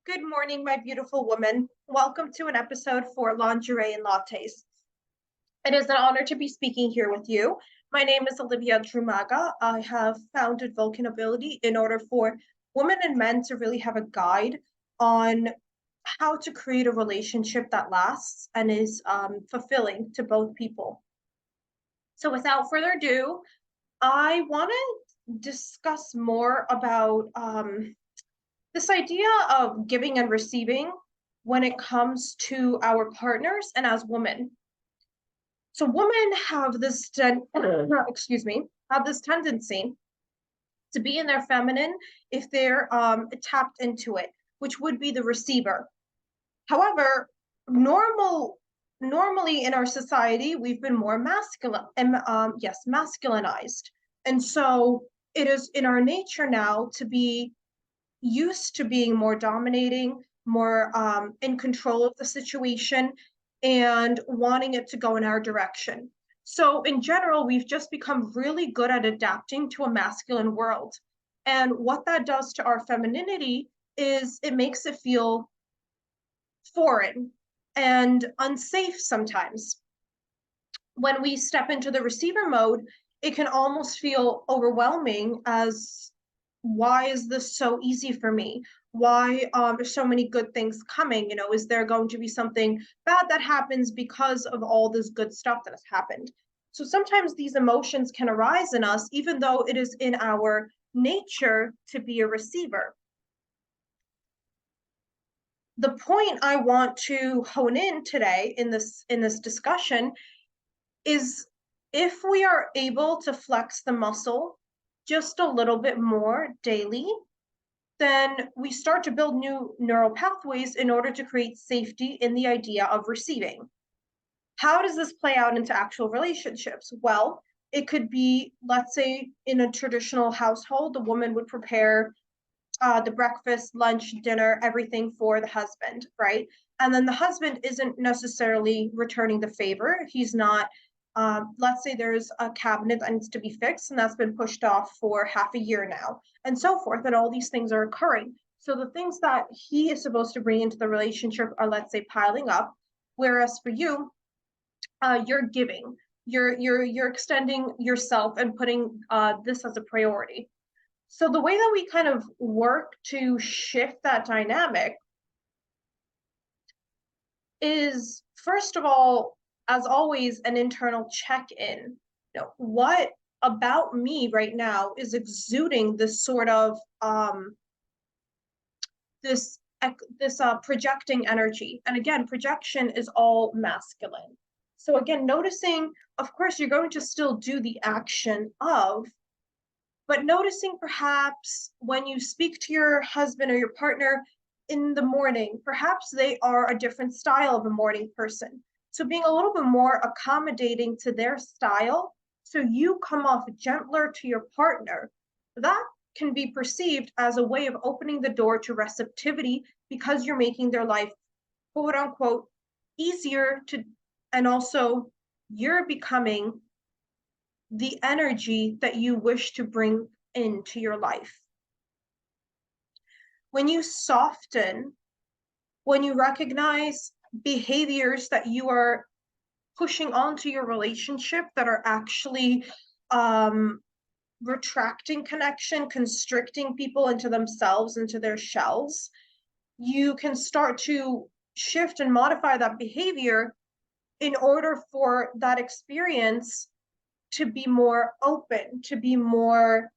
Good morning, my beautiful woman. Welcome to an episode for Lingerie and Lattes. It is an honor to be speaking here with you. My name is Olivia Drumaga. I have founded Vulcanability in order for women and men to really have a guide on how to create a relationship that lasts and is fulfilling to both people. So, without further ado, I want to discuss more about this idea of giving and receiving when it comes to our partners and as women. So women have this excuse me, have this tendency to be in their feminine if they're tapped into it, which would be the receiver. However, normally in our society, we've been more masculine, masculinized. And so it is in our nature now to be used to being more dominating, more in control of the situation, and wanting it to go in our direction. So, in general, we've just become really good at adapting to a masculine world. And what that does to our femininity is it makes it feel foreign and unsafe sometimes. When we step into the receiver mode, it can almost feel overwhelming as why is this so easy for me? Why there's so many good things coming? Is there going to be something bad that happens because of all this good stuff that has happened? So sometimes these emotions can arise in us, even though it is in our nature to be a receiver. The point I want to hone in today in this discussion is if we are able to flex the muscle just a little bit more daily, then we start to build new neural pathways in order to create safety in the idea of receiving. How does this play out into actual relationships? Well, it could be, let's say, in a traditional household, the woman would prepare the breakfast, lunch, dinner, everything for the husband, right? And then the husband isn't necessarily returning the favor. He's not, let's say there's a cabinet that needs to be fixed and that's been pushed off for half a year now, and so forth. And all these things are occurring. So the things that he is supposed to bring into the relationship are, let's say, piling up. Whereas for you, you're giving, you're extending yourself and putting this as a priority. So the way that we kind of work to shift that dynamic is, first of all, as always, an internal check-in. What about me right now is exuding this sort of this projecting energy? And again, projection is all masculine. So again, noticing, of course, you're going to still do the action of, but noticing perhaps when you speak to your husband or your partner in the morning, perhaps they are a different style of a morning person. So being a little bit more accommodating to their style, so you come off gentler to your partner, that can be perceived as a way of opening the door to receptivity because you're making their life, quote unquote, easier to, and also you're becoming the energy that you wish to bring into your life. When you soften, when you recognize behaviors that you are pushing onto your relationship that are actually retracting connection, constricting people into themselves, into their shells, you can start to shift and modify that behavior in order for that experience to be more open, to be more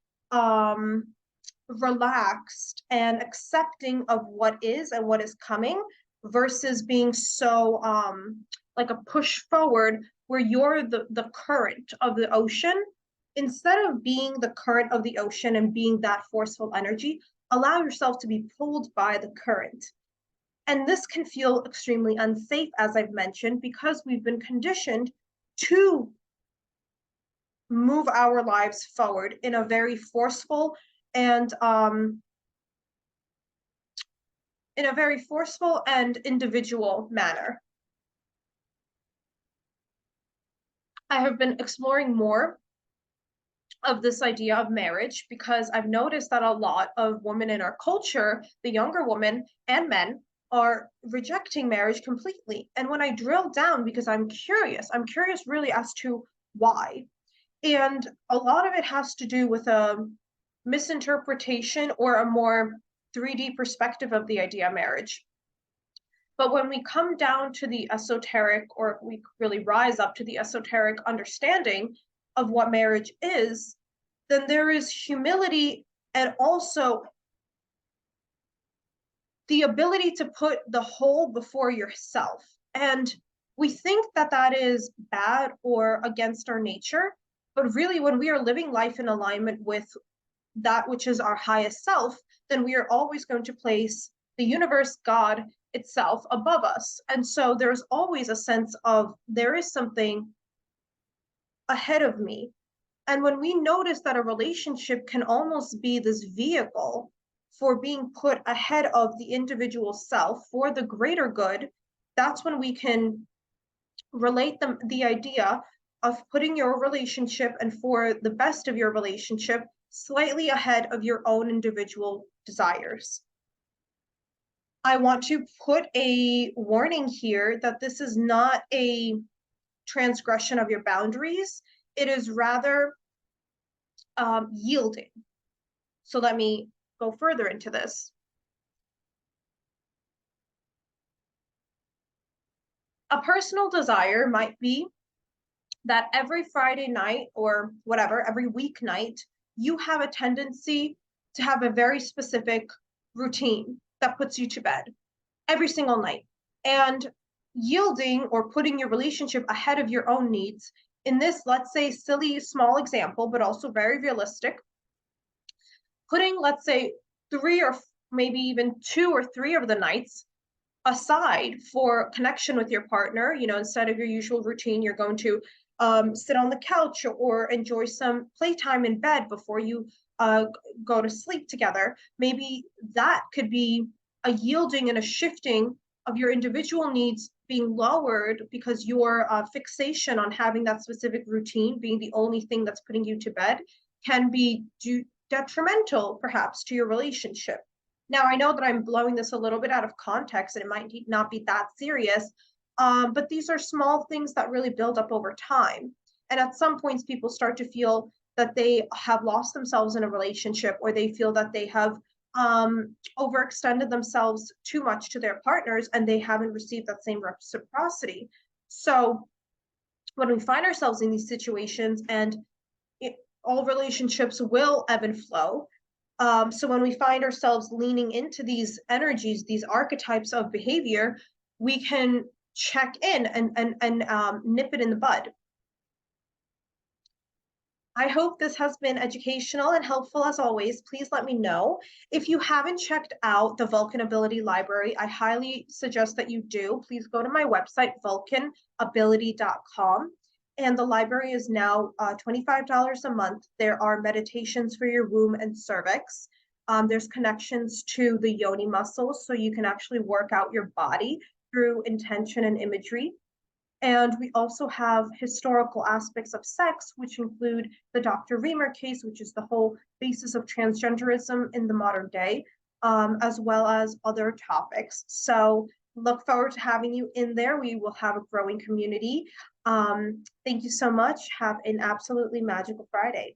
relaxed and accepting of what is and what is coming, versus being so like a push forward where you're the current of the ocean. Instead of being the current of the ocean and being that forceful energy, allow yourself to be pulled by the current. And this can feel extremely unsafe, as I've mentioned, because we've been conditioned to move our lives forward in a very forceful and individual manner. I have been exploring more of this idea of marriage, because I've noticed that a lot of women in our culture, the younger women and men, are rejecting marriage completely. And when I drill down, because I'm curious really as to why. And a lot of it has to do with a misinterpretation or a more 3D perspective of the idea of marriage. But when we come down to the esoteric, or we really rise up to the esoteric understanding of what marriage is, then there is humility and also the ability to put the whole before yourself. And we think that that is bad or against our nature. But really, when we are living life in alignment with that which is our highest self, then we are always going to place the universe, God itself, above us. And so there's always a sense of there is something ahead of me. And when we notice that a relationship can almost be this vehicle for being put ahead of the individual self for the greater good, that's when we can relate the idea of putting your relationship and for the best of your relationship slightly ahead of your own individual desires. I want to put a warning here that this is not a transgression of your boundaries. It is rather yielding. So let me go further into this. A personal desire might be that every Friday night or whatever, every weeknight, you have a tendency to have a very specific routine that puts you to bed every single night. And yielding or putting your relationship ahead of your own needs in this, let's say, silly small example, but also very realistic, putting, let's say, 3 or maybe even 2 or 3 of the nights aside for connection with your partner. Instead of your usual routine, you're going to sit on the couch or enjoy some playtime in bed before you go to sleep together. Maybe that could be a yielding and a shifting of your individual needs being lowered because your fixation on having that specific routine being the only thing that's putting you to bed can be detrimental perhaps to your relationship. Now, I know that I'm blowing this a little bit out of context and it might not be that serious, but these are small things that really build up over time. And at some points, people start to feel that they have lost themselves in a relationship, or they feel that they have overextended themselves too much to their partners and they haven't received that same reciprocity. So when we find ourselves in these situations, and all relationships will ebb and flow. So when we find ourselves leaning into these energies, these archetypes of behavior, we can check in and nip it in the bud. I hope this has been educational and helpful as always. Please let me know. If you haven't checked out the Vulcan Ability Library, I highly suggest that you do. Please go to my website, vulcanability.com. And the library is now $25 a month. There are meditations for your womb and cervix. There's connections to the yoni muscles, so you can actually work out your body through intention and imagery. And we also have historical aspects of sex, which include the Dr. Reamer case, which is the whole basis of transgenderism in the modern day, as well as other topics. So look forward to having you in there. We will have a growing community. Thank you so much. Have an absolutely magical Friday.